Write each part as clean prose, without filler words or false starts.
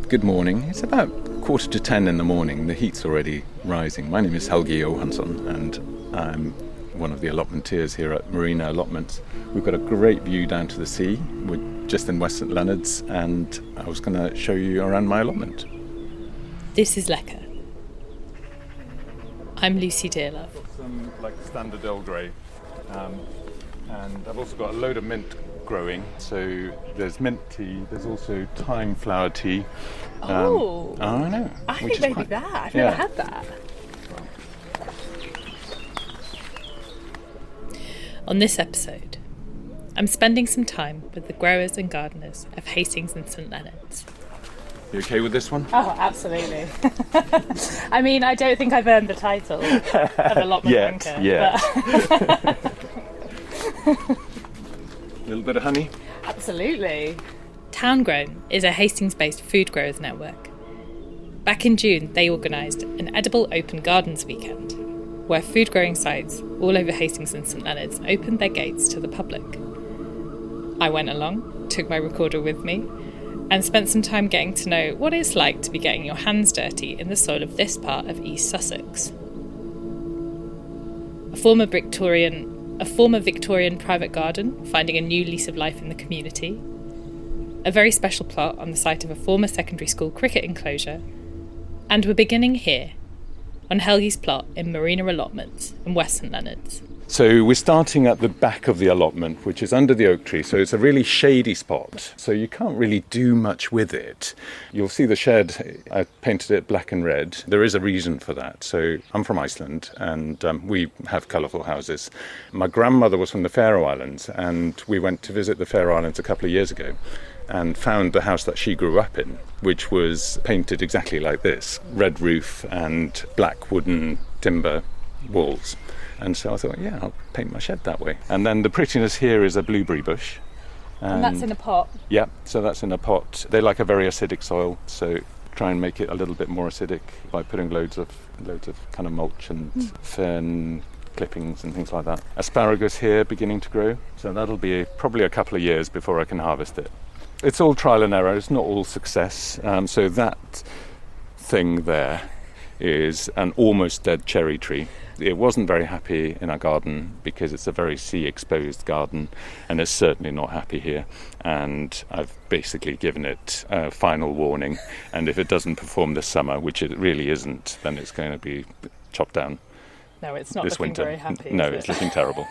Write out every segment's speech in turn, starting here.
Good morning. It's about 9:45 in the morning. The heat's already rising. My name is Helgi and I'm one of the allotmenteers here at Marina Allotments. We've got a great view down to the sea. We're just in West St Leonards, and I was going to show you around my allotment. This is Lecker. I'm Lucy Dearlove. I've got some standard Earl Grey, and I've also got a load of mint growing. So there's mint tea, there's also thyme flower tea. I know. I think maybe that. I've never had that. On this episode, I'm spending some time with the growers and gardeners of Hastings and St Leonards. You okay with this one? Oh, absolutely. I mean, I don't think I've earned the title of allotment ranker. Yeah. A little bit of honey? Absolutely. Town Grown is a Hastings-based food growers network. Back in June, they organised an edible open gardens weekend, where food growing sites all over Hastings and St Leonards opened their gates to the public. I went along, took my recorder with me, and spent some time getting to know what it's like to be getting your hands dirty in the soil of this part of East Sussex. A former Victorian private garden, finding a new lease of life in the community. A very special plot on the site of a former secondary school cricket enclosure. And we're beginning here, on Helgi's plot in Marina Allotments in West St Leonards. So we're starting at the back of the allotment, which is under the oak tree, so it's a really shady spot, so you can't really do much with it. You'll see the shed, I painted it black and red. There is a reason for that. So I'm from Iceland, and we have colourful houses. My grandmother was from the Faroe Islands, and we went to visit the Faroe Islands a couple of years ago and found the house that she grew up in, which was painted exactly like this, red roof and black wooden timber walls. And so I thought, I'll paint my shed that way. And then the prettiness here is a blueberry bush. And that's in a pot? Yeah, so that's in a pot. They like a very acidic soil, so try and make it a little bit more acidic by putting loads of kind of mulch and fern clippings and things like that. Asparagus here beginning to grow, so that'll be probably a couple of years before I can harvest it. It's all trial and error, it's not all success. So that thing there is an almost dead cherry tree. It wasn't very happy in our garden because it's a very sea-exposed garden, and it's certainly not happy here. And I've basically given it a final warning, and if it doesn't perform this summer, which it really isn't, then it's going to be chopped down. No, it's not this looking winter. Very happy. No, it's looking terrible.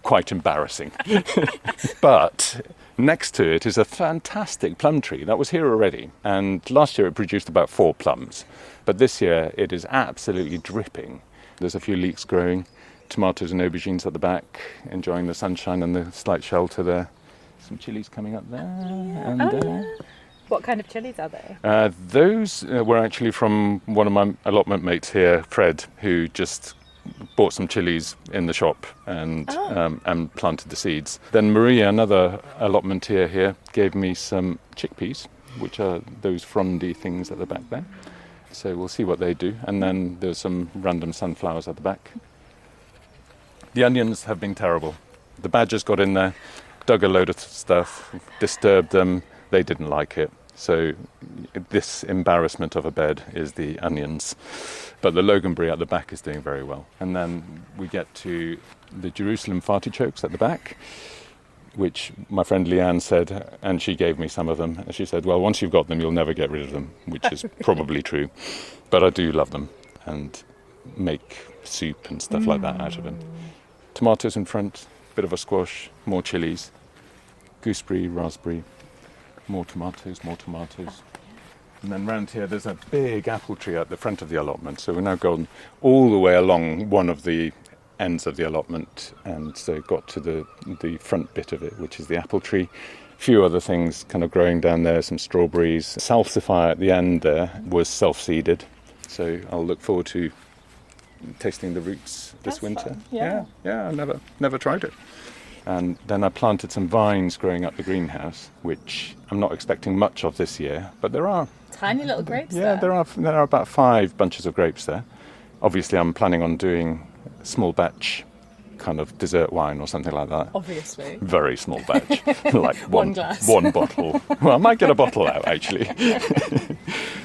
Quite embarrassing. But next to it is a fantastic plum tree that was here already, and last year it produced about 4 plums. But this year it is absolutely dripping. There's a few leeks growing, tomatoes and aubergines at the back, enjoying the sunshine and the slight shelter there. Some chilies coming up there and there. What kind of chilies are they? Those were actually from one of my allotment mates here, Fred, who just bought some chilies in the shop and planted the seeds. Then Maria, another allotmenteer here, gave me some chickpeas, which are those frondy things at the back there. So we'll see what they do. And then there's some random sunflowers at the back. The onions have been terrible. The badgers got in there, dug a load of stuff, disturbed them. They didn't like it. So this embarrassment of a bed is the onions. But the loganberry at the back is doing very well. And then we get to the Jerusalem artichokes at the back, which my friend Leanne said, and she gave me some of them. And she said, well, once you've got them, you'll never get rid of them, which is probably true. But I do love them and make soup and stuff like that out of them. Tomatoes in front, bit of a squash, more chilies, gooseberry, raspberry, more tomatoes. And then round here, there's a big apple tree at the front of the allotment. So we're now gone all the way along one of the ends of the allotment, and so got to the front bit of it, which is the apple tree. A few other things kind of growing down there, some strawberries. Salsify at the end there was self-seeded, so I'll look forward to tasting the roots this winter. Fun. Yeah, I never tried it. And then I planted some vines growing up the greenhouse, which I'm not expecting much of this year, but there are tiny little grapes there. Yeah, there are about 5 bunches of grapes there. Obviously I'm planning on doing small batch kind of dessert wine or something like that. Obviously. Very small batch, like One glass. one bottle. Well, I might get a bottle out, actually.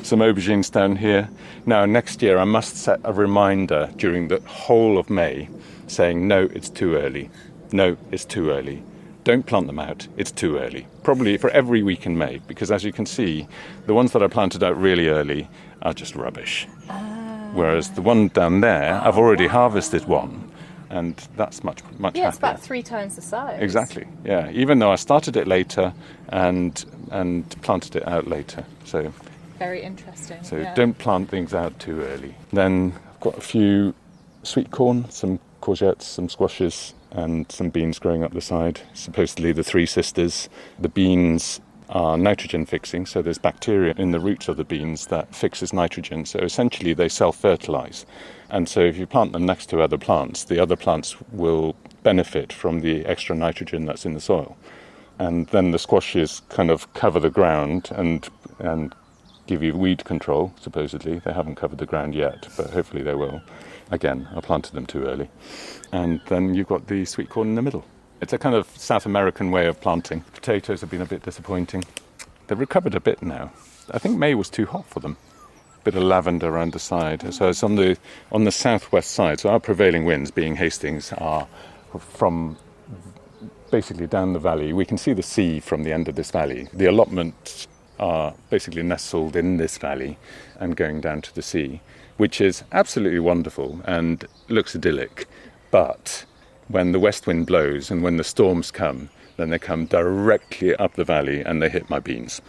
Some aubergines down here. Now, next year I must set a reminder during the whole of May saying, no, it's too early. No, it's too early. Don't plant them out, it's too early. Probably for every week in May, because as you can see, the ones that I planted out really early are just rubbish. Whereas the one down there, I've already harvested one, and that's much happier. Yeah, it's about 3 times the size. Exactly, yeah. Even though I started it later and planted it out later. So very interesting. So don't plant things out too early. Then I've got a few sweet corn, some courgettes, some squashes, and some beans growing up the side. Supposedly the 3 sisters. The beans are nitrogen fixing, so there's bacteria in the roots of the beans that fixes nitrogen. So essentially they self-fertilize. And so if you plant them next to other plants, the other plants will benefit from the extra nitrogen that's in the soil. And then the squashes kind of cover the ground and give you weed control, supposedly. They haven't covered the ground yet, but hopefully they will. Again, I planted them too early. And then you've got the sweet corn in the middle. It's a kind of South American way of planting. Potatoes have been a bit disappointing. They've recovered a bit now. I think May was too hot for them. Bit of lavender around the side. So it's on the southwest side. So our prevailing winds, being Hastings, are from basically down the valley. We can see the sea from the end of this valley. The allotments are basically nestled in this valley and going down to the sea, which is absolutely wonderful and looks idyllic. But when the west wind blows and when the storms come, then they come directly up the valley and they hit my beans.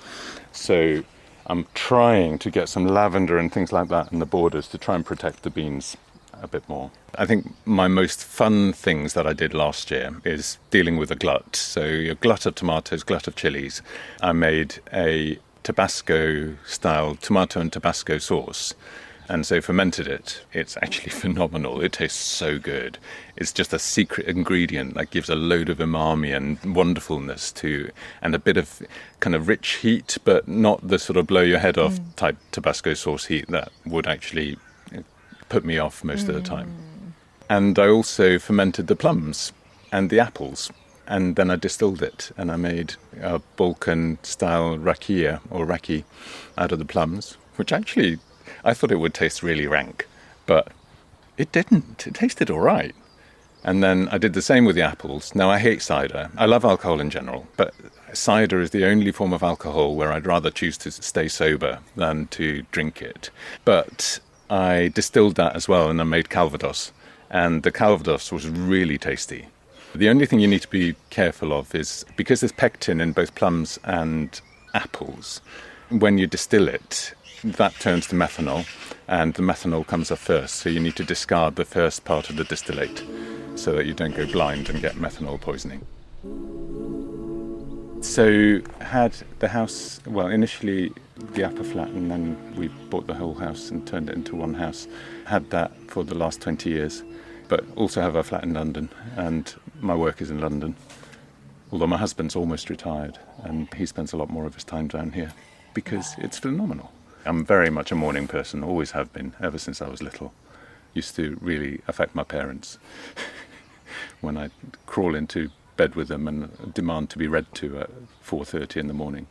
So I'm trying to get some lavender and things like that in the borders to try and protect the beans a bit more. I think my most fun things that I did last year is dealing with a glut. So a glut of tomatoes, glut of chilies. I made a Tabasco-style tomato and Tabasco sauce. And so fermented it. It's actually phenomenal. It tastes so good. It's just a secret ingredient that gives a load of umami and wonderfulness to, and a bit of kind of rich heat, but not the sort of blow your head off type Tabasco sauce heat that would actually put me off most of the time. And I also fermented the plums and the apples. And then I distilled it and I made a Balkan-style rakia or raki out of the plums, which actually I thought it would taste really rank, but it didn't. It tasted all right. And then I did the same with the apples. Now, I hate cider. I love alcohol in general, but cider is the only form of alcohol where I'd rather choose to stay sober than to drink it. But I distilled that as well, and I made Calvados. And the Calvados was really tasty. The only thing you need to be careful of is, because there's pectin in both plums and apples, when you distill it, that turns to methanol, and the methanol comes off first, so you need to discard the first part of the distillate so that you don't go blind and get methanol poisoning. So had the house, well, initially the upper flat, and then we bought the whole house and turned it into one house. Had that for the last 20 years, but also have a flat in London, and my work is in London. Although my husband's almost retired, and he spends a lot more of his time down here because it's phenomenal. I'm very much a morning person, always have been, ever since I was little. Used to really affect my parents when I'd crawl into bed with them and demand to be read to at 4:30 in the morning.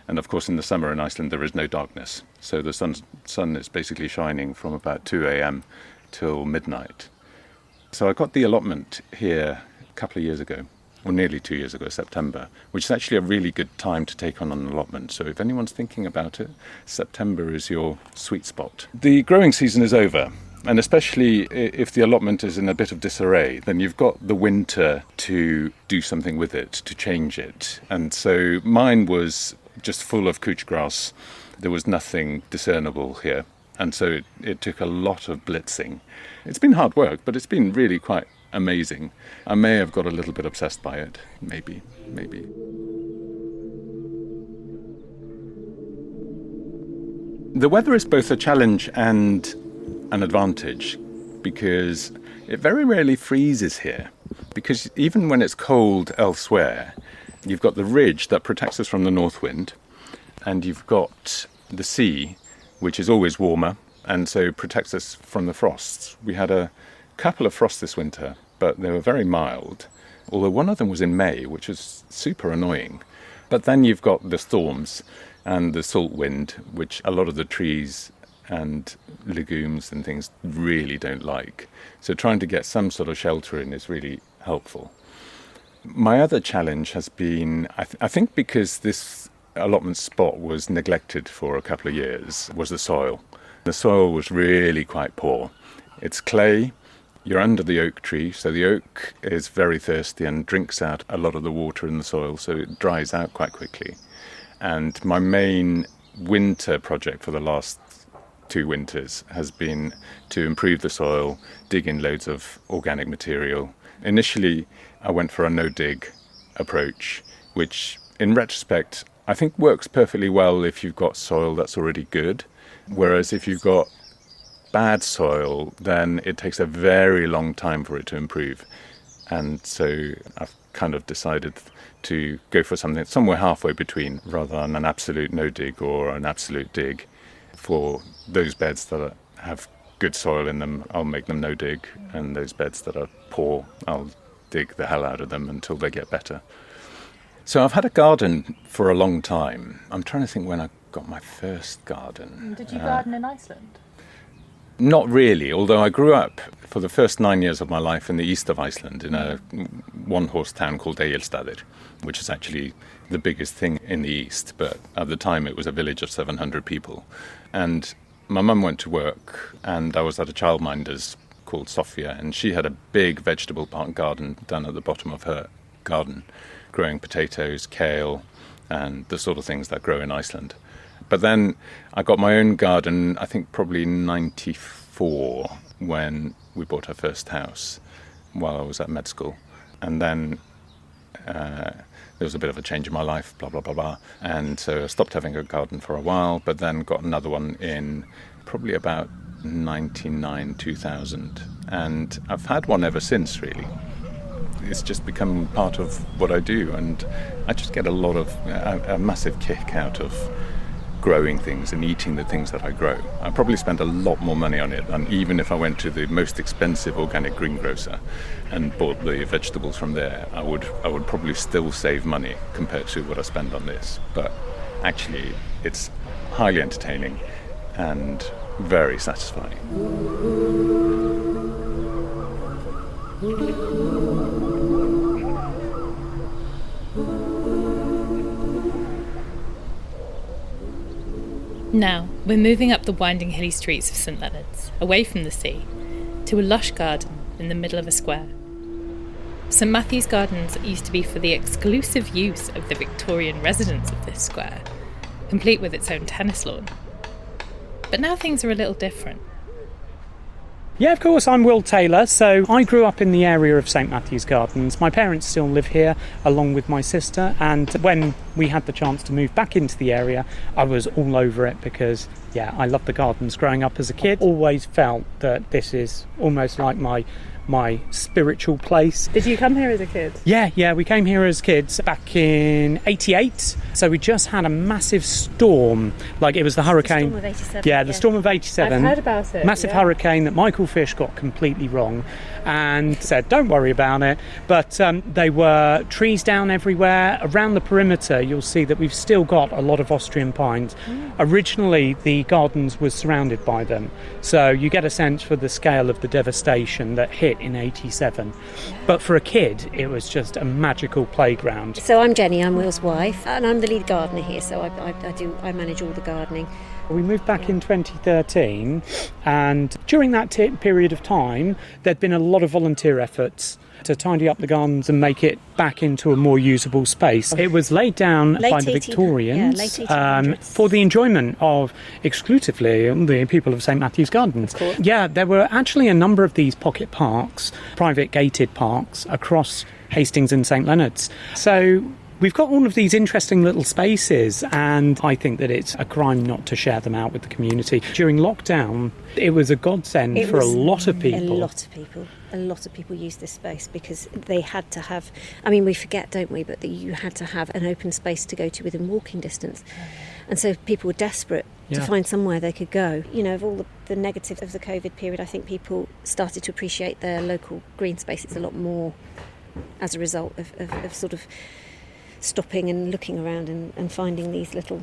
And of course in the summer in Iceland there is no darkness, so the sun is basically shining from about 2 a.m. till midnight. So I got the allotment here a couple of years ago, or nearly 2 years ago, September, which is actually a really good time to take on an allotment. So if anyone's thinking about it, September is your sweet spot. The growing season is over, and especially if the allotment is in a bit of disarray, then you've got the winter to do something with it, to change it. And so mine was just full of couch grass. There was nothing discernible here. And so it took a lot of blitzing. It's been hard work, but it's been really quite amazing. I may have got a little bit obsessed by it. Maybe. The weather is both a challenge and an advantage because it very rarely freezes here. Because even when it's cold elsewhere, you've got the ridge that protects us from the north wind, and you've got the sea, which is always warmer, and so protects us from the frosts. We had a couple of frosts this winter, but they were very mild. Although one of them was in May, which was super annoying. But then you've got the storms and the salt wind, which a lot of the trees and legumes and things really don't like. So trying to get some sort of shelter in is really helpful. My other challenge has been, I think because this allotment spot was neglected for a couple of years, was the soil. The soil was really quite poor. It's clay. You're under the oak tree, so the oak is very thirsty and drinks out a lot of the water in the soil, so it dries out quite quickly. And my main winter project for the last 2 winters has been to improve the soil, dig in loads of organic material. Initially, I went for a no-dig approach, which in retrospect I think works perfectly well if you've got soil that's already good, whereas if you've got bad soil, then it takes a very long time for it to improve. And so I've kind of decided to go for something somewhere halfway between, rather than an absolute no-dig or an absolute dig. For those beds that have good soil in them, I'll make them no-dig, and those beds that are poor, I'll dig the hell out of them until they get better. So I've had a garden for a long time. I'm trying to think when I got my first garden. Did you garden in Iceland? Not really, although I grew up for the first 9 years of my life in the east of Iceland in a one-horse town called Egilsstaðir, which is actually the biggest thing in the east, but at the time it was a village of 700 people. And my mum went to work, and I was at a childminder's called Sofia, and she had a big vegetable garden down at the bottom of her garden, growing potatoes, kale, and the sort of things that grow in Iceland. But then I got my own garden, I think probably in 94, when we bought our first house while I was at med school. And then there was a bit of a change in my life, blah, blah, blah, blah. And so I stopped having a garden for a while, but then got another one in probably about 99, 2000. And I've had one ever since, really. It's just become part of what I do, and I just get a massive kick out of growing things and eating the things that I grow. I probably spend a lot more money on it than even if I went to the most expensive organic greengrocer and bought the vegetables from there. I would probably still save money compared to what I spend on this. But actually, it's highly entertaining and very satisfying. Now, we're moving up the winding hilly streets of St Leonards, away from the sea, to a lush garden in the middle of a square. St Matthew's Gardens used to be for the exclusive use of the Victorian residents of this square, complete with its own tennis lawn. But now things are a little different. Yeah, of course, I'm Will Taylor. So I grew up in the area of St Matthew's Gardens. My parents still live here along with my sister, and when we had the chance to move back into the area, I was all over it because, yeah, I loved the gardens growing up as a kid. Always felt that this is almost like my spiritual place. Did you come here as a kid? Yeah, we came here as kids back in 88. So we just had a massive storm, like it was the hurricane. The storm of 87. Yeah, the storm of 87. I've heard about it. Massive hurricane that Michael Fish got completely wrong and said, don't worry about it. But there were trees down everywhere. Around the perimeter, you'll see that we've still got a lot of Austrian pines. Originally, the gardens were surrounded by them. So you get a sense for the scale of the devastation that hit in 87. But for a kid, it was just a magical playground. So I'm Jenny, I'm Will's wife, and I'm the lead gardener here, so I manage all the gardening. We moved back in 2013, and during that period of time, there'd been a lot of volunteer efforts to tidy up the gardens and make it back into a more usable space. It was laid down by the Victorians for the enjoyment of exclusively the people of St Matthew's Gardens. Yeah, there were actually a number of these pocket parks, private gated parks, across Hastings and St Leonards. So we've got all of these interesting little spaces, and I think that it's a crime not to share them out with the community. During lockdown, it was a godsend for a lot of people. A lot of people use this space because they had to have, I mean, we forget, don't we, but that you had to have an open space to go to within walking distance. And so people were desperate Yeah. find somewhere they could go. You know, of all the negatives of the COVID period, I think people started to appreciate their local green spaces a lot more as a result of sort of stopping and looking around and finding these little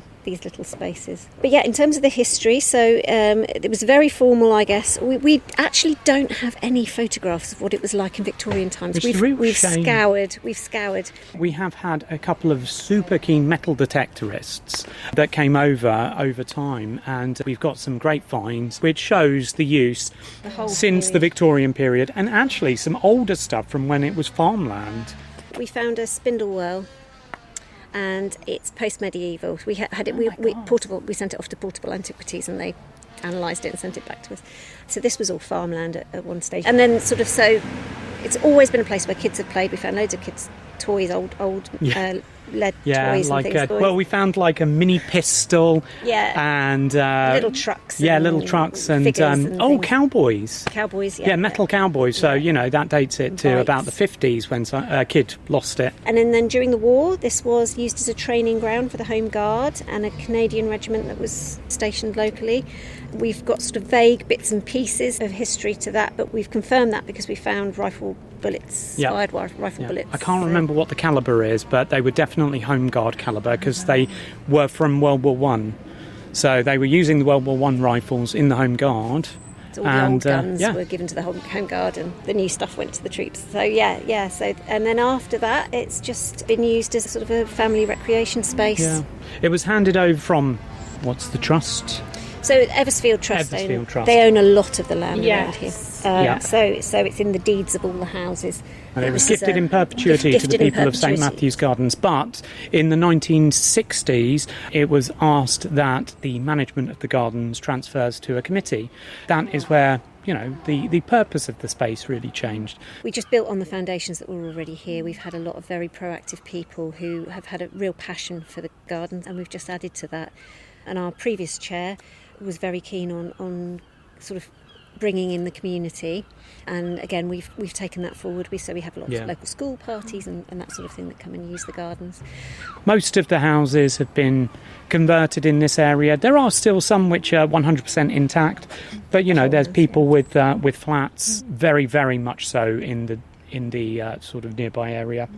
spaces. But yeah, in terms of the history, so it was very formal, I guess. We actually don't have any photographs of what it was like in Victorian times. Which is a real We've shame. scoured. We have had a couple of super keen metal detectorists that came over time, and we've got some great finds which shows the use The whole since the period. Victorian period, and actually some older stuff from when it was farmland. We found a spindle whorl, and it's post-medieval. We had it. We portable. We sent it off to Portable Antiquities, and they analysed it and sent it back to us. So this was all farmland at one stage, and then sort of so. It's always been a place where kids have played. We found loads of kids' toys, old lead toys like and things. well, we found like a mini pistol, and little trucks. little trucks, and figures and things. cowboys. Cowboys, Metal cowboys. So that dates it to Bikes. about the 50s when a kid lost it. And then during the war, this was used as a training ground for the Home Guard and a Canadian regiment that was stationed locally. We've got sort of vague bits and pieces of history to that, but we've confirmed that because we found rifle bullets, fired rifle bullets. I can't remember what the calibre is, but they were definitely Home Guard calibre because they were from World War One. So they were using the World War One rifles in the Home Guard. So all the old guns were given to the Home Guard, and the new stuff went to the troops. So yeah. So and then after that, it's just been used as a sort of a family recreation space. Yeah, it was handed over from what's the trust? So Eversfield Trust, they own a lot of the land around here. So it's in the deeds of all the houses. And it was gifted in perpetuity to the people of St Matthew's Gardens. But in the 1960s, it was asked that the management of the gardens transfers to a committee. That is where, the purpose of the space really changed. We just built on the foundations that were already here. We've had a lot of very proactive people who have had a real passion for the gardens, and we've just added to that. And our previous chair was very keen on sort of bringing in the community, and again we've taken that forward. We have lots of local school parties and that sort of thing that come and use the gardens. Most of the houses have been converted in this area. There are still some which are 100% intact, but there's people with flats, very very much so in the sort of nearby area,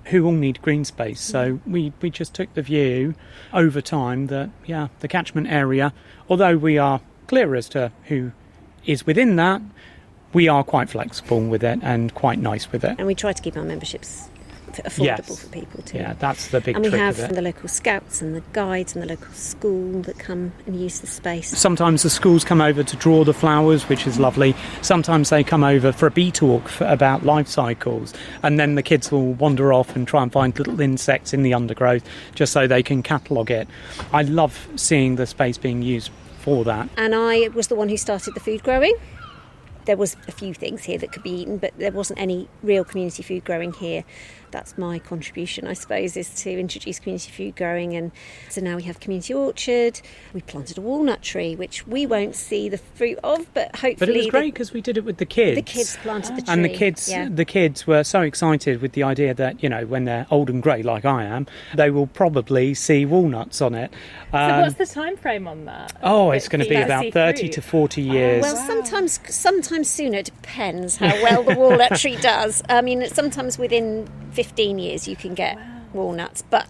who all need green space. So we just took the view over time that the catchment area, although we are clear as to who is within that, we are quite flexible with it and quite nice with it. And we try to keep our memberships affordable for people too. Yeah, that's the big trick of it. And we have the local scouts and the guides and the local school that come and use the space. Sometimes the schools come over to draw the flowers, which is lovely. Sometimes they come over for a bee talk about life cycles, and then the kids will wander off and try and find little insects in the undergrowth just so they can catalogue it. I love seeing the space being used for that. And I was the one who started the food growing. There was a few things here that could be eaten, but there wasn't any real community food growing here. That's my contribution, I suppose, is to introduce community food growing. And so now we have community orchard. We planted a walnut tree, which we won't see the fruit of, but hopefully... But it was great because we did it with the kids. The kids planted the tree. And the kids were so excited with the idea that, when they're old and grey like I am, they will probably see walnuts on it. So what's the time frame on that? Oh, it's going to be about 30 to 40 years. Well, sometimes sooner. It depends how well the walnut tree does. I mean, sometimes within 15 years you can get walnuts, but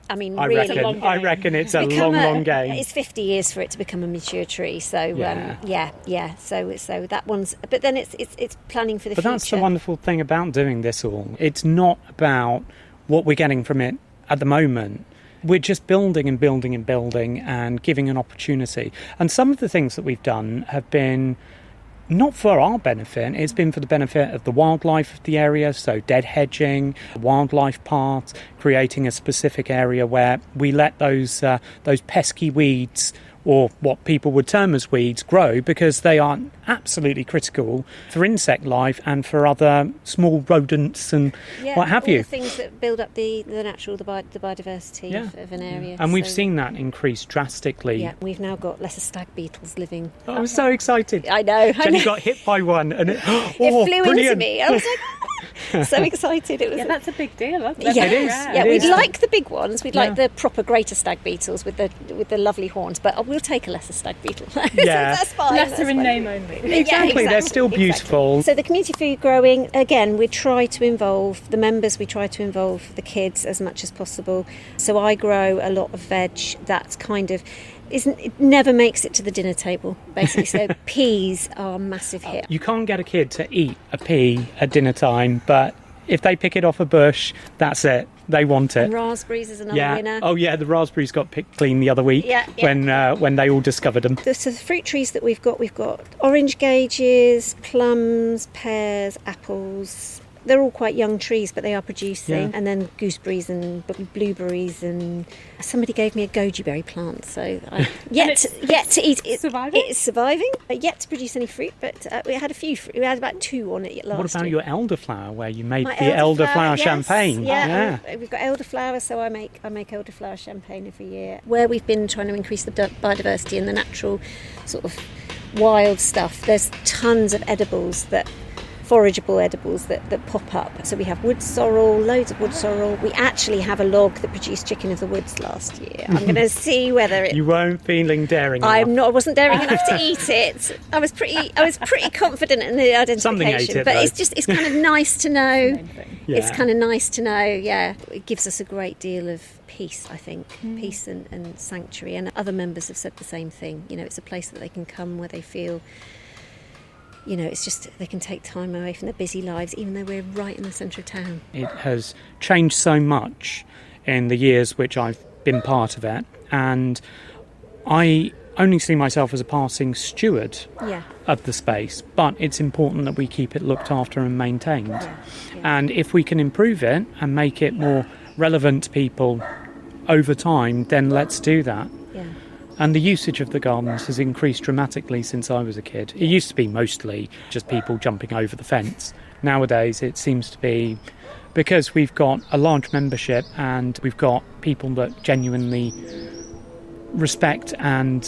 I mean, I reckon it's a long game. It's 50 years for it to become a mature tree. So So that one's. But then it's planning for the future. But that's the wonderful thing about doing this all. It's not about what we're getting from it at the moment. We're just building and building and building and giving an opportunity. And some of the things that we've done have been not for our benefit, it's been for the benefit of the wildlife of the area, so dead hedging, wildlife paths, creating a specific area where we let those pesky weeds, or what people would term as weeds, grow, because they are absolutely critical for insect life and for other small rodents and what have you. The things that build up the biodiversity of an area. And we've seen that increase drastically. Yeah, we've now got lesser stag beetles living. Oh, I'm so excited. I know. Jenny got hit by one and it flew brilliant. into me. I was like... So excited. It was. Yeah, that's a big deal. That's Yeah, It is. rare. Yeah, It we'd is. like the big ones. We'd like Yeah. the proper greater stag beetles with the lovely horns, but we'll take a lesser stag beetle. So Yeah. that's fine. Lesser that's in fine. name only. Exactly, they're still beautiful. So the community food growing, again, we try to involve the members, we try to involve the kids as much as possible. So I grow a lot of veg that's kind of it never makes it to the dinner table, basically. So peas are a massive hit. You can't get a kid to eat a pea at dinner time, but if they pick it off a bush, that's it. They want it. And raspberries is another Yeah. winner. Oh, yeah. The raspberries got picked clean the other week Yeah, yeah. when they all discovered them. So the fruit trees that we've got orange gauges, plums, pears, apples. They're all quite young trees, but they are producing. Yeah. And then gooseberries and blueberries, and somebody gave me a goji berry plant. So I yet to eat it. surviving? It's surviving. Yet to produce any fruit, but we had a few. We had about 2 on it last What about year. your elderflower, where you made My the elderflower yes, champagne? Yeah, we've got elderflower, so I make elderflower champagne every year. Where we've been trying to increase the biodiversity and the natural sort of wild stuff, there's tons of edibles forageable edibles that pop up. So we have wood sorrel, loads of wood sorrel. We actually have a log that produced chicken of the woods last year. I'm going to see whether it. You weren't feeling daring enough. I wasn't daring enough to eat it. I was pretty confident in the identification. Something ate it, but though. it's kind of nice to know. Yeah. It's kind of nice to know. Yeah, it gives us a great deal of peace. I think peace and sanctuary. And other members have said the same thing. You know, it's a place that they can come where they feel. You know, it's just they can take time away from their busy lives, even though we're right in the centre of town. It has changed so much in the years which I've been part of it, and I only see myself as a passing steward of the space, but it's important that we keep it looked after and maintained. Yeah. And if we can improve it and make it more relevant to people over time, then let's do that. Yeah. And the usage of the gardens has increased dramatically since I was a kid. It used to be mostly just people jumping over the fence. Nowadays it seems to be, because we've got a large membership and we've got people that genuinely respect and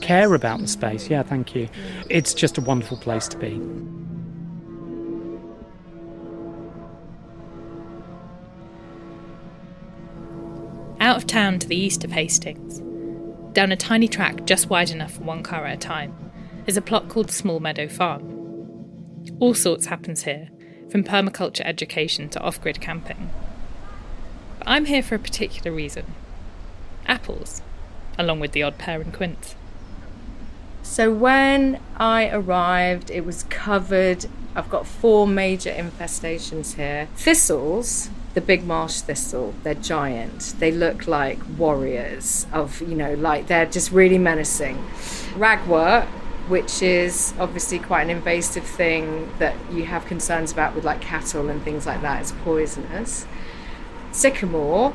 Care about the space. Yeah, thank you. It's just a wonderful place to be. Out of town to the east of Hastings, down a tiny track just wide enough for one car at a time, is a plot called Small Meadow Farm. All sorts happens here, from permaculture education to off-grid camping. But I'm here for a particular reason. Apples, along with the odd pear and quince. So when I arrived, it was covered. I've got 4 major infestations here. Thistles, the big marsh thistle, they're giant. They look like warriors like they're just really menacing. Ragwort, which is obviously quite an invasive thing that you have concerns about with like cattle and things like that. It's poisonous. Sycamore,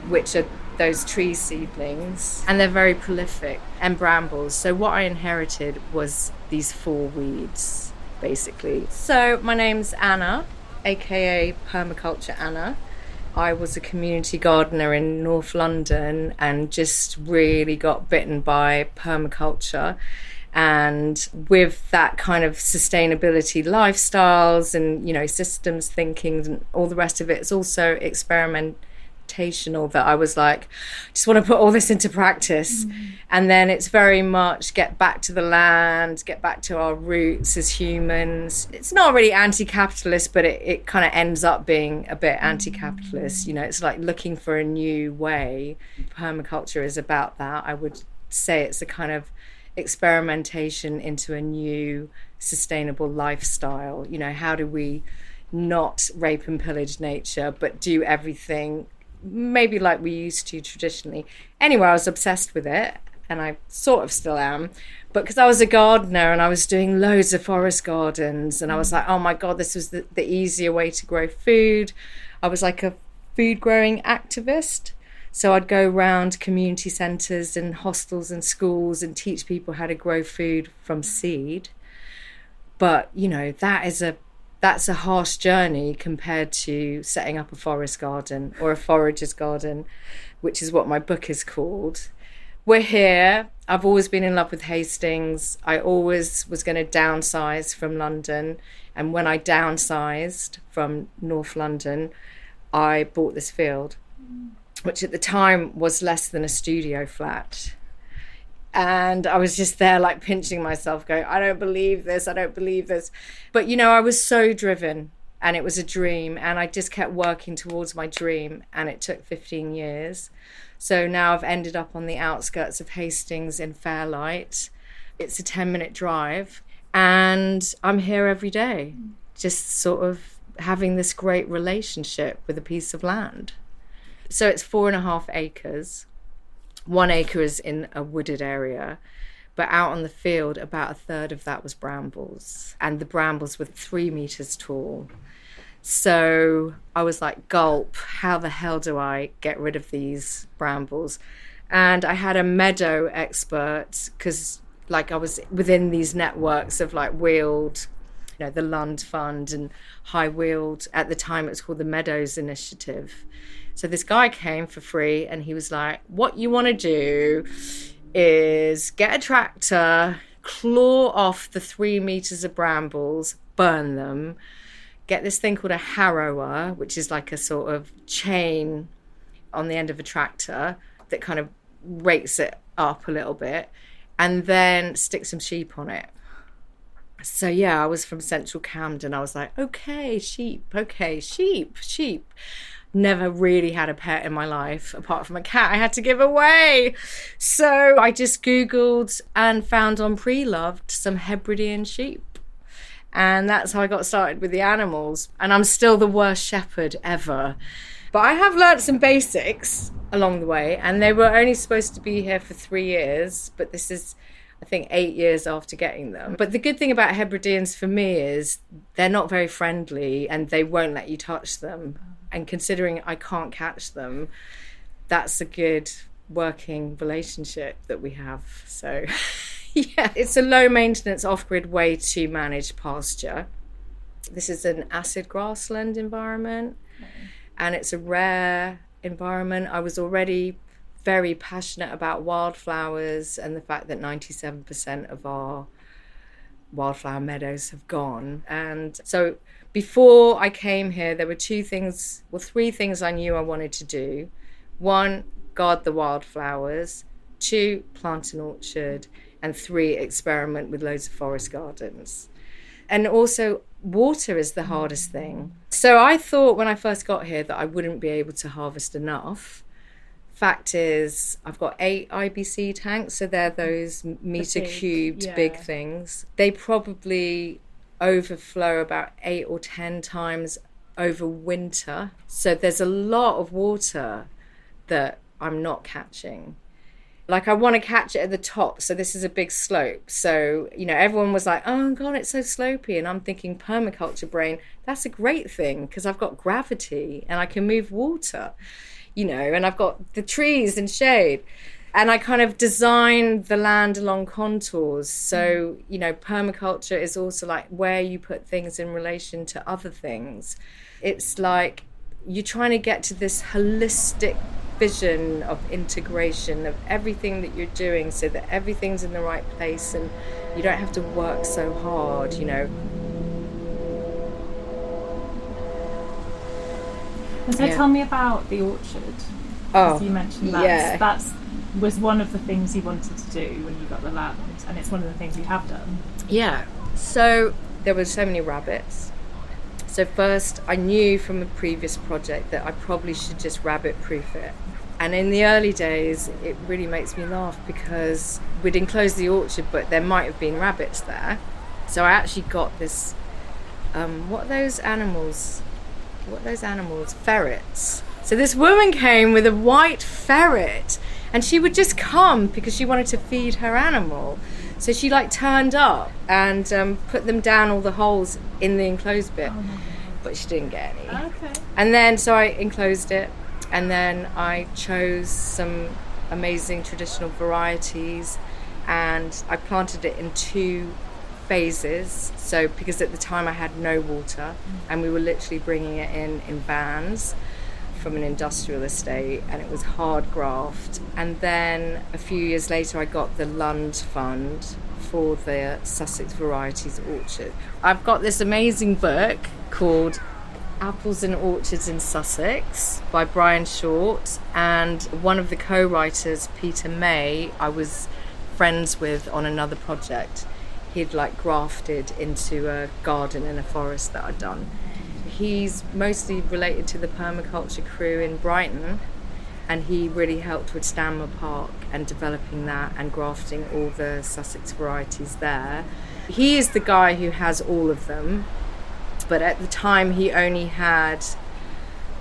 which are those tree seedlings, and they're very prolific, and brambles. So what I inherited was these 4 weeds, basically. So my name's Anna, aka Permaculture Anna. I was a community gardener in North London and just really got bitten by permaculture. And with that kind of sustainability lifestyles and, systems thinking and all the rest of it, it's also experimentational that I was like, just want to put all this into practice. And then it's very much get back to the land, get back to our roots as humans. It's not really anti-capitalist, but it kind of ends up being a bit anti-capitalist. It's like looking for a new way. Permaculture is about that. I would say it's a kind of experimentation into a new sustainable lifestyle. How do we not rape and pillage nature, but do everything maybe like we used to traditionally? Anyway, I was obsessed with it, and I sort of still am, but because I was a gardener and I was doing loads of forest gardens, and I was like, oh my god, this was the easier way to grow food. I was like a food growing activist. So I'd go around community centres and hostels and schools and teach people how to grow food from seed. But, that's a harsh journey compared to setting up a forest garden or a forager's garden, which is what my book is called. we're here. I've always been in love with Hastings. I always was going to downsize from London. And when I downsized from North London, I bought this field, which at the time was less than a studio flat. And I was just there like pinching myself going, I don't believe this. But, you know, I was so driven and it was a dream. And I just kept working towards my dream. And it took 15 years. So now I've ended up on the outskirts of Hastings in Fairlight. It's a 10-minute drive. And I'm here every day, just sort of having this great relationship with a piece of land. So it's 4.5 acres. 1 acre is in a wooded area, but out on the field, about a third of that was brambles. And the brambles were 3 meters tall. So I was like, gulp, how the hell do I get rid of these brambles? And I had a meadow expert, because like I was within these networks of like Weald, you know, the Lund Fund and High Weald. At the time, it was called the Meadows Initiative. So this guy came for free and he was like, what you want to do is get a tractor, claw off the 3 meters of brambles, burn them, get this thing called a harrower, which is like a sort of chain on the end of a tractor that kind of rakes it up a little bit, and then stick some sheep on it. So yeah, I was from central Camden. I was like, okay, sheep. Never really had a pet in my life, apart from a cat I had to give away. So I just Googled and found on Pre-Loved some Hebridean sheep. And that's how I got started with the animals. And I'm still the worst shepherd ever. But I have learnt some basics along the way. And they were only supposed to be here for 3 years. But this is, I think, 8 years after getting them. But the good thing about Hebrideans for me is they're not very friendly and they won't let you touch them. And considering I can't catch them, that's a good working relationship that we have. So, yeah, it's a low maintenance off-grid way to manage pasture. This is an acid grassland environment, and it's a rare environment. I was already very passionate about wildflowers and the fact that 97% of our wildflower meadows have gone. And so before I came here, there were 3 things I knew I wanted to do. 1, guard the wildflowers. 2, plant an orchard. And 3, experiment with loads of forest gardens. And also, water is the hardest thing. So I thought when I first got here that I wouldn't be able to harvest enough. Fact is, I've got 8 IBC tanks, so they're those meter cubed big things. They probably overflow about 8 or 10 times over winter. So there's a lot of water that I'm not catching. Like, I want to catch it at the top. So this is a big slope. So, you know, everyone was like, oh, God, it's so slopey. And I'm thinking, permaculture brain, that's a great thing because I've got gravity and I can move water, you know, and I've got the trees and shade. And I kind of designed the land along contours. So, you know, permaculture is also like where you put things in relation to other things. It's like you're trying to get to this holistic vision of integration of everything that you're doing so that everything's in the right place and you don't have to work so hard, you know. And so tell me about the orchard. Oh, you mentioned that was one of the things you wanted to do when you got the land, and it's one of the things you have done. Yeah. So there were so many rabbits. So first, I knew from a previous project that I probably should just rabbit-proof it. And in the early days, it really makes me laugh because we'd enclosed the orchard, but there might have been rabbits there. So I actually got this, what are those animals? Ferrets. So this woman came with a white ferret, and she would just come because she wanted to feed her animal. So she like turned up and put them down all the holes in the enclosed bit, but she didn't get any. Okay. And then so I enclosed it, and then I chose some amazing traditional varieties, and I planted it in 2 phases. So because at the time I had no water, and we were literally bringing it in vans from an industrial estate, and it was hard graft. And then a few years later I got the Lund Fund for the Sussex Varieties Orchard. I've got this amazing book called Apples and Orchards in Sussex by Brian Short, and one of the co-writers, Peter May, I was friends with on another project. He'd like grafted into a garden in a forest that I'd done. He's mostly related to the permaculture crew in Brighton, and he really helped with Stanmer Park and developing that and grafting all the Sussex varieties there. He is the guy who has all of them, but at the time he only had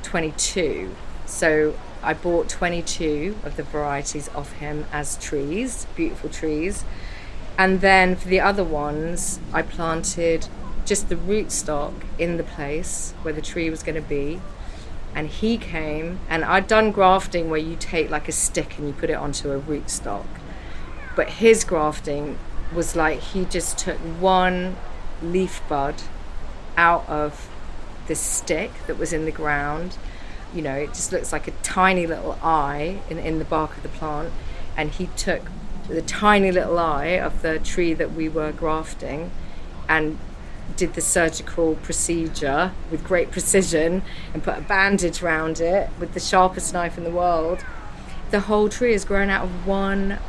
22. So I bought 22 of the varieties off him as trees, beautiful trees. And then for the other ones, I planted just the rootstock in the place where the tree was going to be. And he came, and I'd done grafting where you take like a stick and you put it onto a rootstock. But his grafting was like he just took one leaf bud out of this stick that was in the ground. You know, it just looks like a tiny little eye in the bark of the plant. And he took the tiny little eye of the tree that we were grafting and did the surgical procedure with great precision and put a bandage around it with the sharpest knife in the world. The whole tree has grown out of one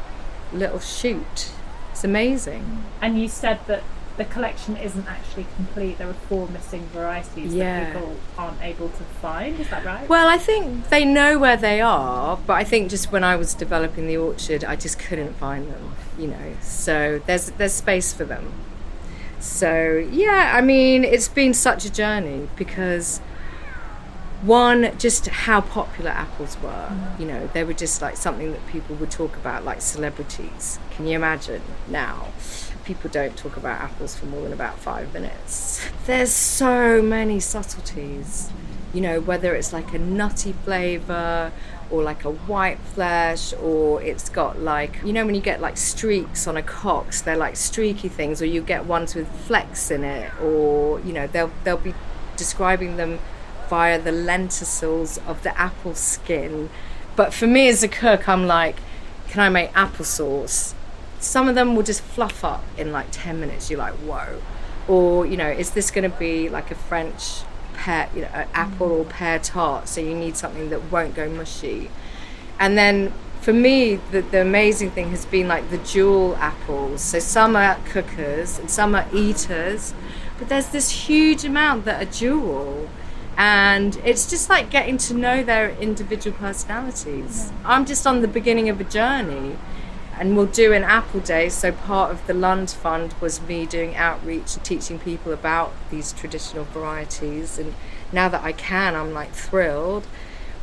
little shoot. It's amazing. And you said that the collection isn't actually complete. There are 4 missing varieties that people aren't able to find. Is that right? Well, I think they know where they are, but I think just when I was developing the orchard, I just couldn't find them, you know. So there's space for them. So yeah, I mean, it's been such a journey because one, just how popular apples were. You know, they were just like something that people would talk about, like celebrities. Can you imagine now? People don't talk about apples for more than about 5 minutes. There's so many subtleties, you know, whether it's like a nutty flavour or like a white flesh, or it's got like, you know, when you get like streaks on a Cox, they're like streaky things, or you get ones with flecks in it, or, you know, they'll be describing them via the lenticels of the apple skin. But for me as a cook, I'm like, can I make applesauce? Some of them will just fluff up in like 10 minutes. You're like, whoa. Or, you know, is this going to be like a French pear, you know, an apple or pear tart? So you need something that won't go mushy. And then for me, the amazing thing has been like the dual apples. So some are cookers and some are eaters, but there's this huge amount that are dual. And it's just like getting to know their individual personalities. I'm just on the beginning of a journey. And we'll do an apple day, so part of the Lund Fund was me doing outreach and teaching people about these traditional varieties. And now that I can, I'm like thrilled.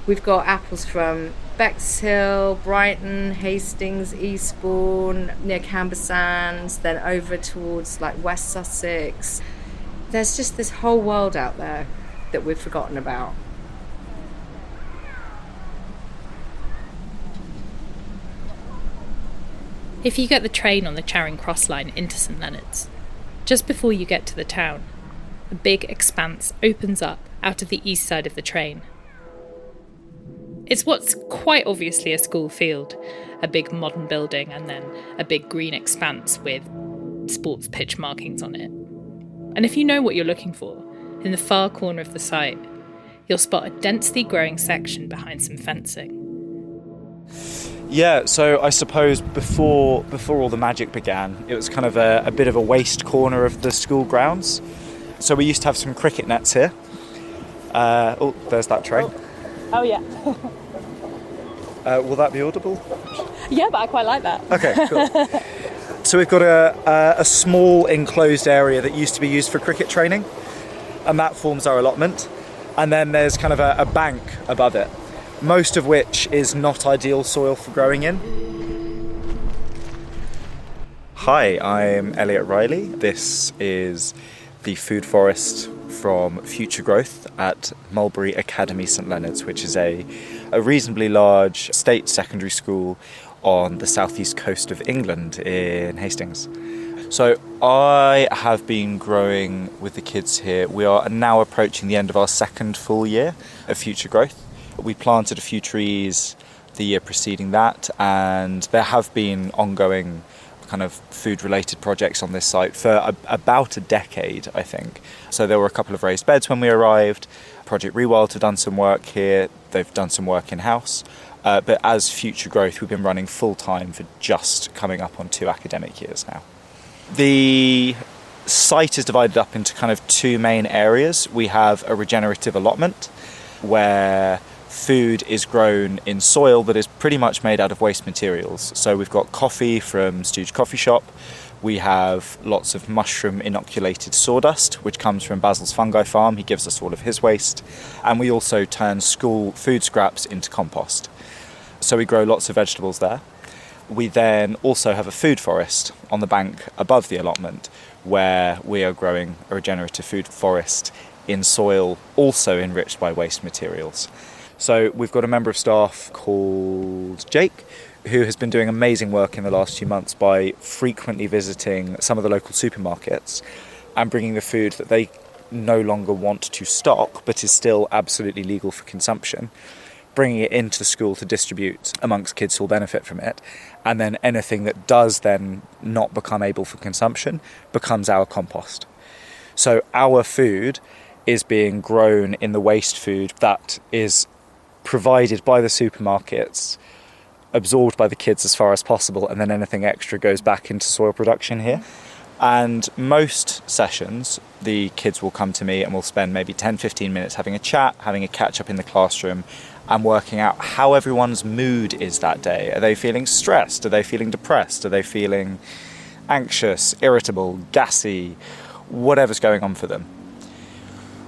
We've got apples from Bexhill, Brighton, Hastings, Eastbourne, near Camber Sands, then over towards like West Sussex. There's just this whole world out there that we've forgotten about. If you get the train on the Charing Cross line into St Leonards, just before you get to the town, a big expanse opens up out of the east side of the train. It's what's quite obviously a school field, a big modern building and then a big green expanse with sports pitch markings on it. And if you know what you're looking for, in the far corner of the site, you'll spot a densely growing section behind some fencing. Yeah, so I suppose before all the magic began, it was kind of a bit of a waste corner of the school grounds. So we used to have some cricket nets here. Oh, there's that train. Oh yeah. Will that be audible? Yeah, but I quite like that. Okay, cool. So we've got a small enclosed area that used to be used for cricket training, and that forms our allotment. And then there's kind of a bank above it, most of which is not ideal soil for growing in. Hi, I'm Elliot Riley. This is the food forest from Future Growth at Mulberry Academy St Leonards, which is a reasonably large state secondary school on the southeast coast of England in Hastings. So I have been growing with the kids here. We are now approaching the end of our second full year of Future Growth. We planted a few trees the year preceding that, and there have been ongoing kind of food-related projects on this site for about a decade, I think. So there were a couple of raised beds when we arrived. Project Rewild have done some work here. They've done some work in-house. But as Future Growth, we've been running full-time for just coming up on 2 academic years now. The site is divided up into kind of 2 main areas. We have a regenerative allotment where food is grown in soil that is pretty much made out of waste materials. So we've got coffee from Stooge Coffee Shop. We have lots of mushroom inoculated sawdust, which comes from Basil's fungi farm. He gives us all of his waste. And we also turn school food scraps into compost. So we grow lots of vegetables there. We then also have a food forest on the bank above the allotment, where we are growing a regenerative food forest in soil also enriched by waste materials. So we've got a member of staff called Jake, who has been doing amazing work in the last few months by frequently visiting some of the local supermarkets and bringing the food that they no longer want to stock but is still absolutely legal for consumption, bringing it into school to distribute amongst kids who will benefit from it. And then anything that does then not become able for consumption becomes our compost. So our food is being grown in the waste food that is provided by the supermarkets, absorbed by the kids as far as possible, and then anything extra goes back into soil production here. And most sessions, the kids will come to me and we'll spend maybe 10-15 minutes having a chat, having a catch up in the classroom, and working out how everyone's mood is that day. Are they feeling stressed? Are they feeling depressed? Are they feeling anxious, irritable, gassy, whatever's going on for them?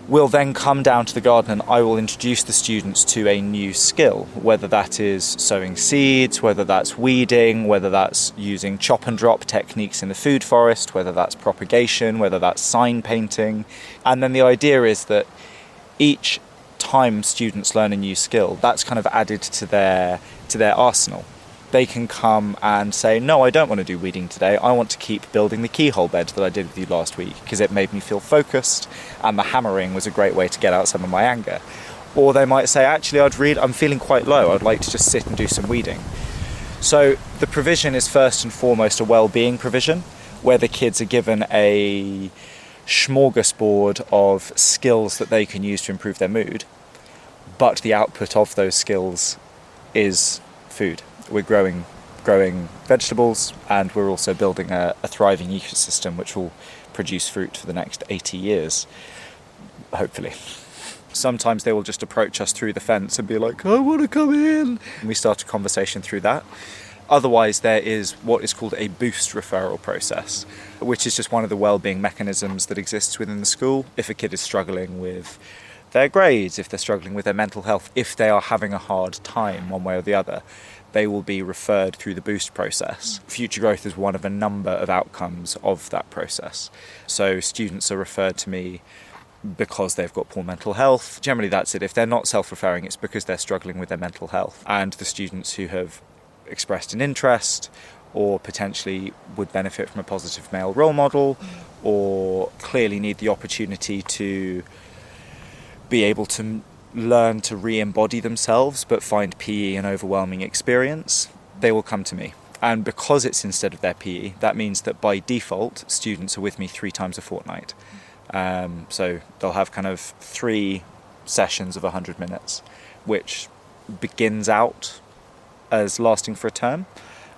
We'll then come down to the garden and I will introduce the students to a new skill, whether that is sowing seeds, whether that's weeding, whether that's using chop and drop techniques in the food forest, whether that's propagation, whether that's sign painting. And then the idea is that each time students learn a new skill, that's kind of added to their arsenal. They can come and say, no, I don't want to do weeding today. I want to keep building the keyhole bed that I did with you last week because it made me feel focused and the hammering was a great way to get out some of my anger. Or they might say, actually, I'm feeling quite low. I'd like to just sit and do some weeding. So the provision is first and foremost a well-being provision where the kids are given a smorgasbord of skills that they can use to improve their mood. But the output of those skills is food. We're growing vegetables, and we're also building a thriving ecosystem which will produce fruit for the next 80 years, hopefully. Sometimes they will just approach us through the fence and be like, I want to come in. And we start a conversation through that. Otherwise, there is what is called a boost referral process, which is just one of the well-being mechanisms that exists within the school. If a kid is struggling with their grades, if they're struggling with their mental health, if they are having a hard time one way or the other, they will be referred through the boost process. Future Growth is one of a number of outcomes of that process. So students are referred to me because they've got poor mental health. Generally that's it. If they're not self-referring, it's because they're struggling with their mental health. And the students who have expressed an interest or potentially would benefit from a positive male role model or clearly need the opportunity to be able to learn to re-embody themselves but find PE an overwhelming experience, they will come to me. And because it's instead of their PE, that means that by default students are with me 3 times a fortnight. So they'll have kind of 3 sessions of 100 minutes, which begins out as lasting for a term,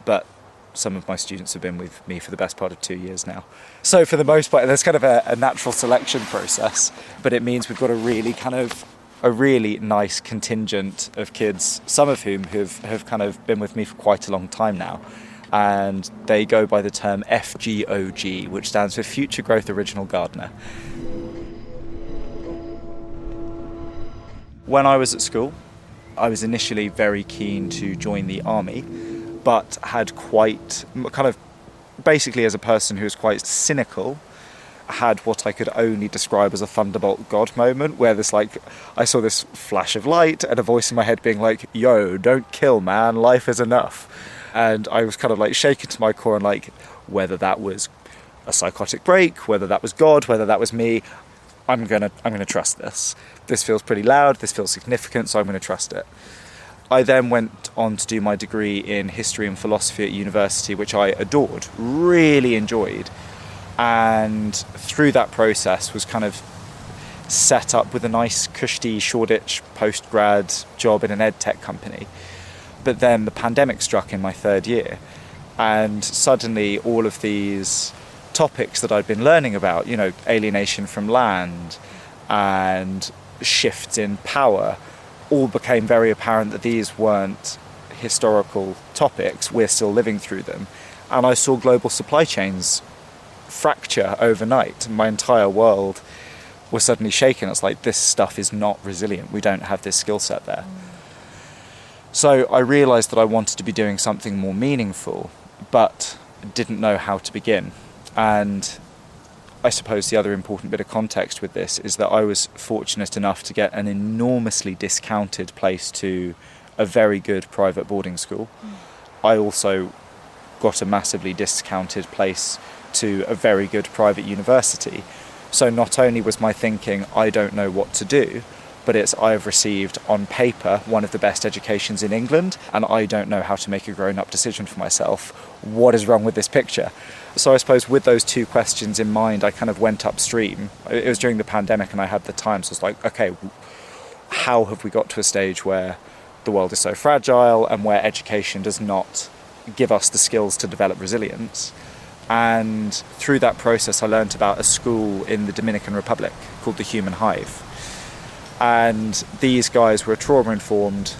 but some of my students have been with me for the best part of 2 years now. So for the most part, there's kind of a natural selection process, but it means we've got a really nice contingent of kids, some of whom have kind of been with me for quite a long time now. And they go by the term FGOG, which stands for Future Growth Original Gardener. When I was at school, I was initially very keen to join the army, but had quite kind of, basically as a person who was quite cynical, had what I could only describe as a Thunderbolt God moment, where I saw this flash of light and a voice in my head being like, yo, don't kill, man, life is enough. And I was kind of like shaken to my core, and like, whether that was a psychotic break, whether that was God, whether that was me, I'm gonna trust this. This feels pretty loud, this feels significant, so I'm gonna trust it. I then went on to do my degree in history and philosophy at university, which I adored, really enjoyed. And through that process was kind of set up with a nice cushy Shoreditch post-grad job in an ed tech company. But then the pandemic struck in my third year, and suddenly all of these topics that I'd been learning about, you know, alienation from land and shifts in power, all became very apparent that these weren't historical topics. We're still living through them. And I saw global supply chains fracture overnight. My entire world was suddenly shaken. It's like, this stuff is not resilient. We don't have this skill set there. So I realised that I wanted to be doing something more meaningful, but didn't know how to begin. And I suppose the other important bit of context with this is that I was fortunate enough to get an enormously discounted place to a very good private boarding school. I also got a massively discounted place to a very good private university. So not only was my thinking, I don't know what to do, but it's, I've received on paper one of the best educations in England, and I don't know how to make a grown-up decision for myself. What is wrong with this picture? So I suppose with those two questions in mind, I kind of went upstream. It was during the pandemic and I had the time, so I was like, okay, how have we got to a stage where the world is so fragile and where education does not give us the skills to develop resilience? And through that process, I learned about a school in the Dominican Republic called the Human Hive. And these guys were a trauma-informed,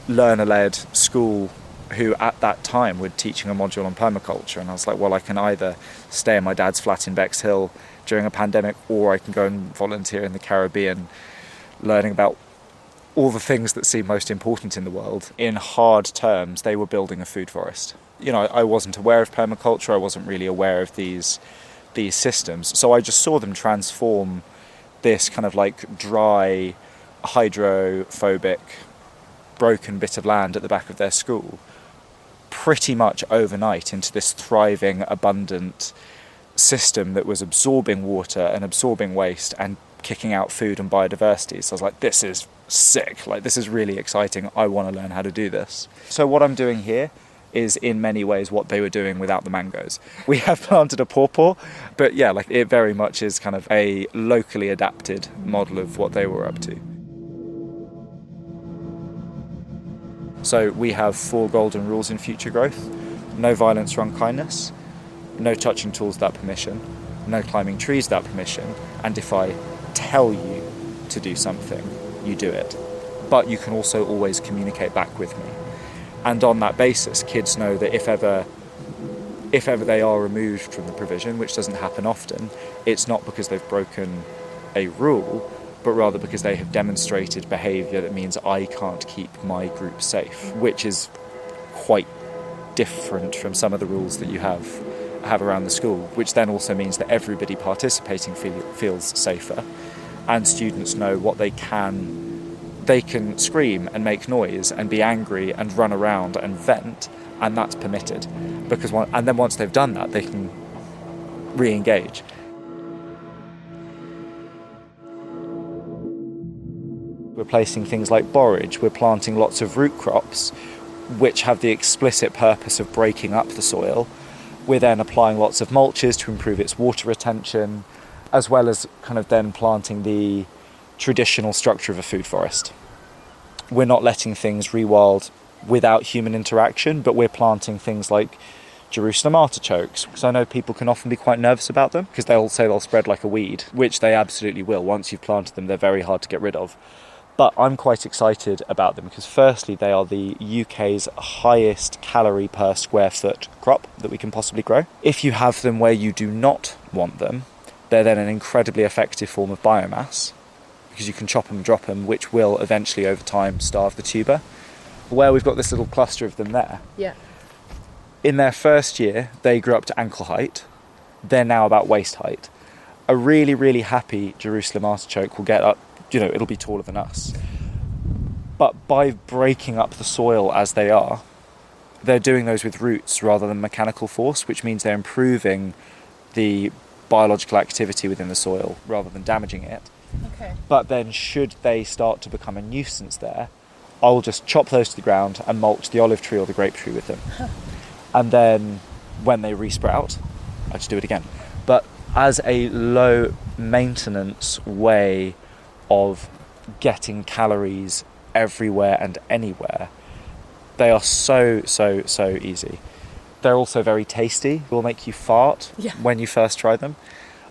learner-led school who at that time were teaching a module on permaculture. And I was like, well, I can either stay in my dad's flat in Bexhill during a pandemic, or I can go and volunteer in the Caribbean, learning about all the things that seem most important in the world. In hard terms, they were building a food forest. You know, I wasn't aware of permaculture, I wasn't really aware of these systems. So I just saw them transform this kind of like dry, hydrophobic, broken bit of land at the back of their school pretty much overnight into this thriving, abundant system that was absorbing water and absorbing waste and kicking out food and biodiversity. So I was like, this is sick, like this is really exciting, I want to learn how to do this. So what I'm doing here is in many ways what they were doing without the mangoes. We have planted a pawpaw, but yeah, like it very much is kind of a locally adapted model of what they were up to. So we have 4 golden rules in future growth: no violence or unkindness, no touching tools without permission, no climbing trees without permission, and if I tell you to do something, you do it. But you can also always communicate back with me. And on that basis, kids know that if ever they are removed from the provision, which doesn't happen often, it's not because they've broken a rule, but rather because they have demonstrated behaviour that means I can't keep my group safe, which is quite different from some of the rules that you have around the school, which then also means that everybody participating feels safer, and students know what they can scream and make noise and be angry and run around and vent, and that's permitted. And then once they've done that, they can re-engage. We're placing things like borage, we're planting lots of root crops, which have the explicit purpose of breaking up the soil. We're then applying lots of mulches to improve its water retention, as well as kind of then planting the traditional structure of a food forest. We're not letting things rewild without human interaction, but we're planting things like Jerusalem artichokes, because I know people can often be quite nervous about them, because they'll say they'll spread like a weed, which they absolutely will. Once you've planted them, they're very hard to get rid of. But I'm quite excited about them because firstly, they are the UK's highest calorie per square foot crop that we can possibly grow. If you have them where you do not want them, they're then an incredibly effective form of biomass because you can chop them, drop them, which will eventually over time starve the tuber. Where we've got this little cluster of them there. Yeah. In their first year, they grew up to ankle height. They're now about waist height. A really, really happy Jerusalem artichoke will get up, it'll be taller than us. But by breaking up the soil as they are, they're doing those with roots rather than mechanical force, which means they're improving the biological activity within the soil rather than damaging it. Okay. But then should they start to become a nuisance there, I'll just chop those to the ground and mulch the olive tree or the grape tree with them. And then when they resprout, I just do it again. But as a low maintenance way of getting calories everywhere and anywhere, they are so easy. They're also very tasty. Will make you fart when you first try them.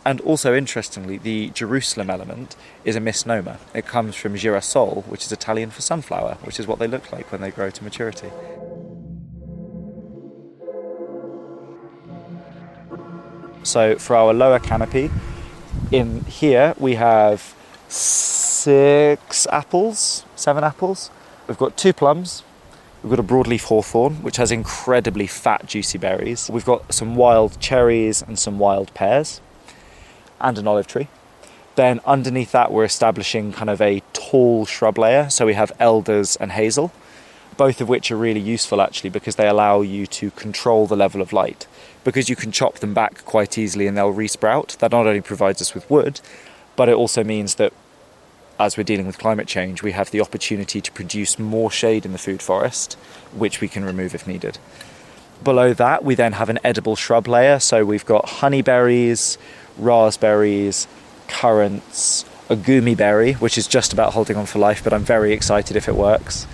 And also, interestingly, the Jerusalem element is a misnomer. It comes from girasole, which is Italian for sunflower, which is what they look like when they grow to maturity. So for our lower canopy, in here we have 7 apples. We've got 2 plums. We've got a broadleaf hawthorn, which has incredibly fat, juicy berries. We've got some wild cherries and some wild pears, and an olive tree. Then underneath that, we're establishing kind of a tall shrub layer. So we have elders and hazel, both of which are really useful actually because they allow you to control the level of light. Because you can chop them back quite easily and they'll resprout. That not only provides us with wood, but it also means that as we're dealing with climate change, we have the opportunity to produce more shade in the food forest, which we can remove if needed. Below that, we then have an edible shrub layer. So we've got honeyberries, raspberries, currants, a gumi berry, which is just about holding on for life, but I'm very excited if it works.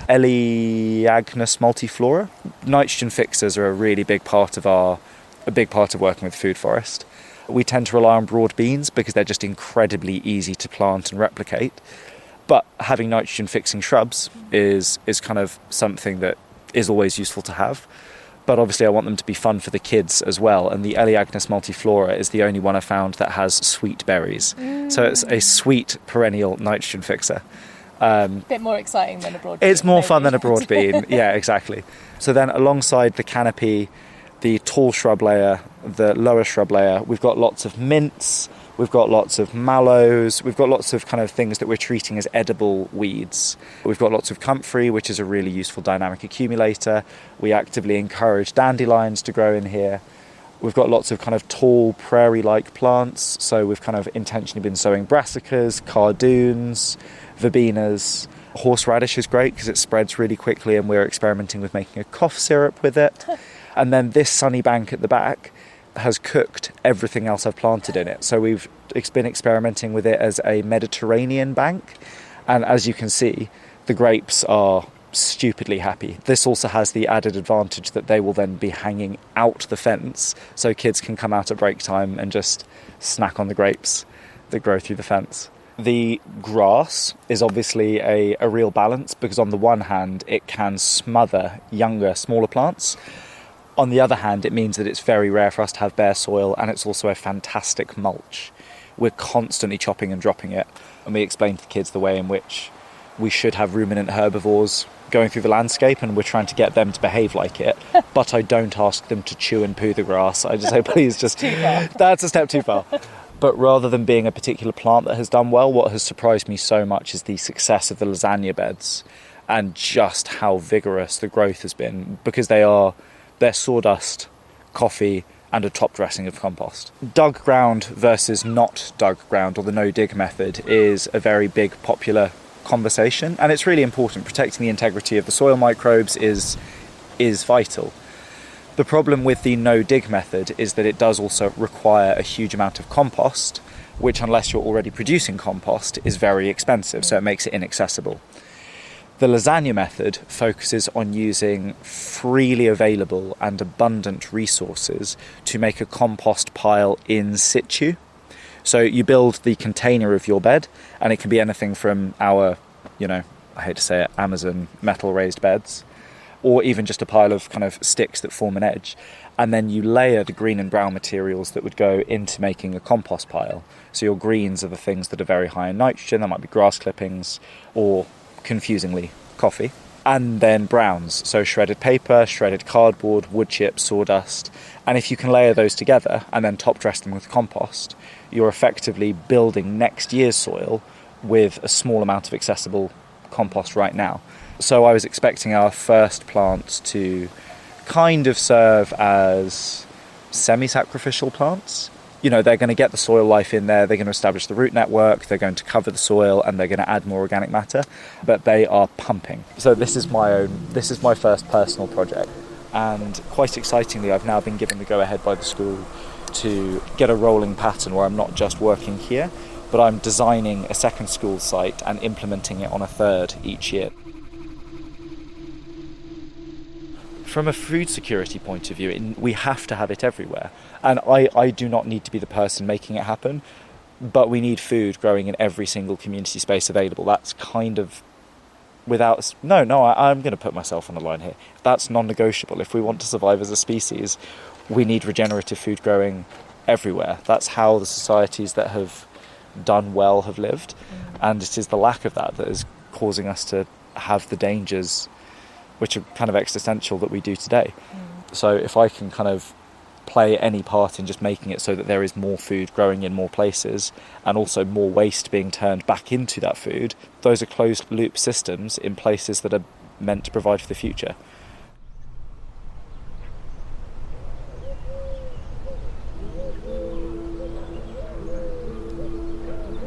Elaeagnus multiflora. Nitrogen fixers are a really big part of working with food forest. We tend to rely on broad beans because they're just incredibly easy to plant and replicate. But having nitrogen fixing shrubs is kind of something that is always useful to have. But obviously I want them to be fun for the kids as well. And the Elaeagnus multiflora is the only one I found that has sweet berries. So it's a sweet perennial nitrogen fixer. Bit more exciting than a broad bean. It's more fun than a broad bean. Yeah, exactly. So then alongside the canopy, the tall shrub layer, the lower shrub layer, we've got lots of mints, we've got lots of mallows, we've got lots of kind of things that we're treating as edible weeds. We've got lots of comfrey, which is a really useful dynamic accumulator. We actively encourage dandelions to grow in here. We've got lots of kind of tall prairie-like plants, so we've kind of intentionally been sowing brassicas, cardoons, verbenas. Horseradish is great because it spreads really quickly and we're experimenting with making a cough syrup with it. And then this sunny bank at the back has cooked everything else I've planted in it. So we've been experimenting with it as a Mediterranean bank. And as you can see, the grapes are stupidly happy. This also has the added advantage that they will then be hanging out the fence so kids can come out at break time and just snack on the grapes that grow through the fence. The grass is obviously a real balance because on the one hand it can smother younger, smaller plants. On the other hand, it means that it's very rare for us to have bare soil, and it's also a fantastic mulch. We're constantly chopping and dropping it, and we explain to the kids the way in which we should have ruminant herbivores going through the landscape, and we're trying to get them to behave like it. But I don't ask them to chew and poo the grass. I just say, please, just that's a step too far. But rather than being a particular plant that has done well, what has surprised me so much is the success of the lasagna beds and just how vigorous the growth has been, because they're sawdust, coffee, and a top dressing of compost. Dug ground versus not dug ground, or the no-dig method, is a very big popular conversation, and it's really important. Protecting the integrity of the soil microbes is vital. The problem with the no-dig method is that it does also require a huge amount of compost, which, unless you're already producing compost, is very expensive, so it makes it inaccessible. The lasagna method focuses on using freely available and abundant resources to make a compost pile in situ. So you build the container of your bed, and it can be anything from our, I hate to say it, Amazon metal raised beds, or even just a pile of kind of sticks that form an edge. And then you layer the green and brown materials that would go into making a compost pile. So your greens are the things that are very high in nitrogen. That might be grass clippings or, confusingly, coffee. And then browns, so shredded paper, shredded cardboard, wood chips, sawdust. And if you can layer those together and then top dress them with compost, you're effectively building next year's soil with a small amount of accessible compost right now. So I was expecting our first plants to kind of serve as semi-sacrificial plants, they're going to get the soil life in there, they're going to establish the root network, they're going to cover the soil, and they're going to add more organic matter, but they are pumping. So this is my first personal project, and quite excitingly, I've now been given the go-ahead by the school to get a rolling pattern where I'm not just working here, but I'm designing a second school site and implementing it on a third each year. From a food security point of view, we have to have it everywhere. And I do not need to be the person making it happen, but we need food growing in every single community space available. That's kind of I'm going to put myself on the line here. That's non-negotiable. If we want to survive as a species, we need regenerative food growing everywhere. That's how the societies that have done well have lived. And it is the lack of that is causing us to have the dangers which are kind of existential that we do today. So if I can kind of play any part in just making it so that there is more food growing in more places and also more waste being turned back into that food, those are closed loop systems in places that are meant to provide for the future.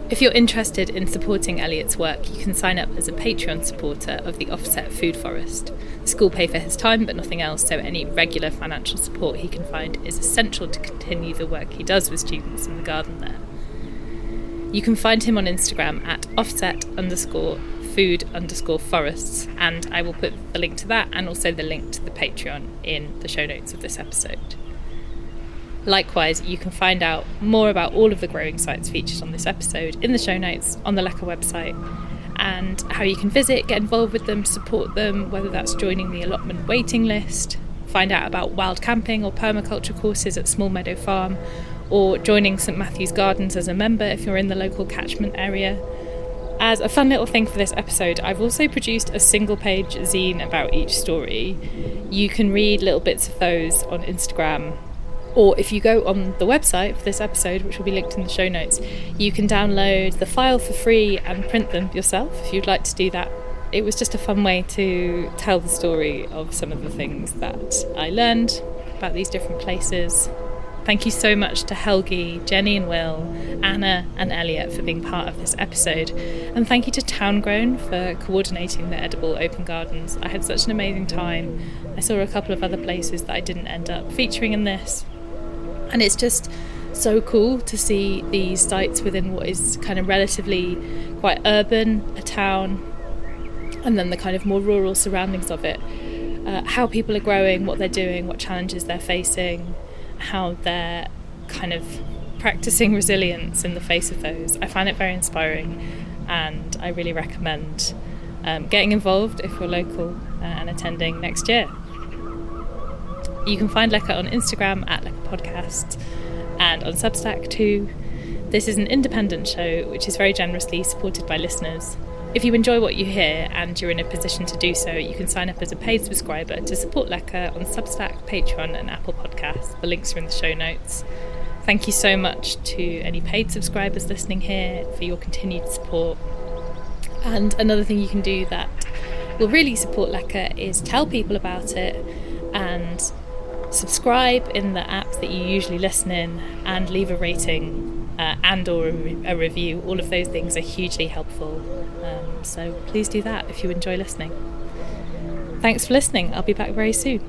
If you're interested in supporting Elliot's work, you can sign up as a Patreon supporter of the Offset Food Forest. The school pay for his time but nothing else, so any regular financial support he can find is essential to continue the work he does with students in the garden there. You can find him on Instagram at offset_food_forests, and I will put the link to that and also the link to the Patreon in the show notes of this episode. Likewise, you can find out more about all of the growing sites featured on this episode in the show notes on the Lecker website, and how you can visit, get involved with them, support them, whether that's joining the allotment waiting list, find out about wild camping or permaculture courses at Small Meadow Farm, or joining St Matthew's Gardens as a member if you're in the local catchment area. As a fun little thing for this episode, I've also produced a single-page zine about each story. You can read little bits of those on Instagram, or if you go on the website for this episode, which will be linked in the show notes, you can download the file for free and print them yourself if you'd like to do that. It was just a fun way to tell the story of some of the things that I learned about these different places. Thank you so much to Helgi, Jenny and Will, Anna and Elliot for being part of this episode. And thank you to Towngrown for coordinating the edible open gardens. I had such an amazing time. I saw a couple of other places that I didn't end up featuring in this. And it's just so cool to see these sites within what is kind of relatively quite urban, a town, and then the kind of more rural surroundings of it. How people are growing, what they're doing, what challenges they're facing, how they're kind of practicing resilience in the face of those. I find it very inspiring, and I really recommend getting involved if you're local and attending next year. You can find Lecker on Instagram at Lecker Podcast and on Substack too. This is an independent show which is very generously supported by listeners. If you enjoy what you hear and you're in a position to do so, you can sign up as a paid subscriber to support Lecker on Substack, Patreon and Apple Podcasts. The links are in the show notes. Thank you so much to any paid subscribers listening here for your continued support. And another thing you can do that will really support Lecker is tell people about it and subscribe in the app that you usually listen in, and leave a rating and or a review. All of those things are hugely helpful, so please do that if you enjoy listening. Thanks for listening. I'll be back very soon.